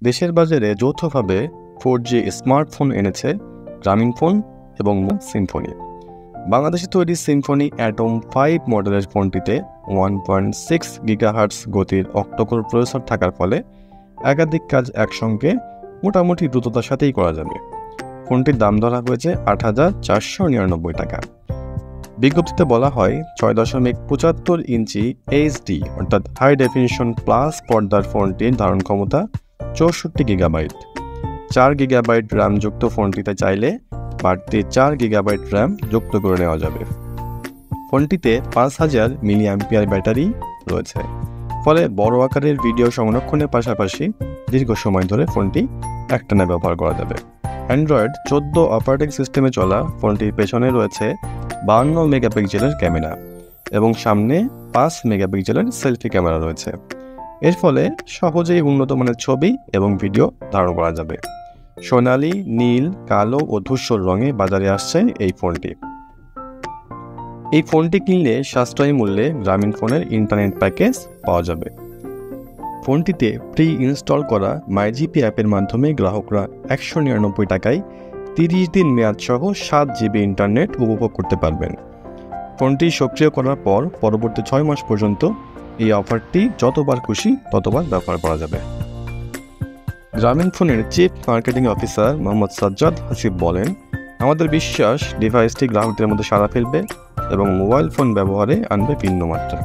দেশের বাজারে যৌথভাবে 4G স্মার্টফোন এনেছে গ্রামীণফোন এবং সিম্ফনি। বাংলাদেশে তৈরি সিম্ফনি অ্যাটম 5 মডেলের ফোনটিতে 1.6 গিগাহার্টজ গতির অক্টোকোর প্রসেসর থাকার ফলে একাধিক কাজ একসঙ্গে মোটামুটি দ্রুততার সাথেই করা যাবে। ফোনটির দাম ধরা হয়েছে ৮,৪৯৯ টাকা। বিজ্ঞপ্তিতে বলা হয় ৬.৭৫ ইঞ্চি এইচডি অর্থাৎ হাই ডেফিনিশন প্লাস পর্দার ফোনটির ধারণ ক্ষমতা ৬৪ গিগাবাইট। 4 গিগাবাইট র্যাম যুক্ত ফোনটিতে চাইলে বাড়তি 4 গিগাবাইট র্যাম যুক্ত করে নেওয়া যাবে। ফোনটিতে ৫০০০ মিলিঅ্যাম্পিয়ার ব্যাটারি রয়েছে, ফলে বড় আকারের ভিডিও সংরক্ষণের পাশাপাশি দীর্ঘ সময় ধরে ফোনটি একটানা ব্যবহার করা যাবে। অ্যান্ড্রয়েড 14 অপারেটিং সিস্টেমে চলা ফোনটির পেছনে রয়েছে 52 মেগাপিক্সেলের ক্যামেরা এবং সামনে 5 মেগাপিক্সেলের সেলফি ক্যামেরা রয়েছে। এর ফলে সহজেই উন্নত মানের ছবি এবং ভিডিও ধারণ করা যাবে। সোনালী, নীল, কালো ও ধূসর রঙে বাজারে আসছে এই ফোনটি। এই ফোনটি কিনলে সাশ্রয়ী মূল্যে গ্রামীণফোনের ইন্টারনেট প্যাকেজ পাওয়া যাবে। ফোনটিতে প্রি ইনস্টল করা মাইজিপি অ্যাপের মাধ্যমে গ্রাহকরা ১৯৯ টাকায় 30 দিন মেয়াদ সহ 7 জিবি ইন্টারনেট উপভোগ করতে পারবেন। ফোনটি সক্রিয় করার পর পরবর্তী 6 মাস পর্যন্ত এই অফারটি যতবার খুশি ততবার ব্যবহার করা যাবে। গ্রামীণফোনের chief marketing officer Mohammad Sajjad Hasib বলেন, আমাদের বিশ্বাস ডিভাইসটি গ্রাহকদের মধ্যে সাড়া ফেলবে এবং মোবাইল ফোন ব্যবহারে আনবে ভিন্ন মাত্রা।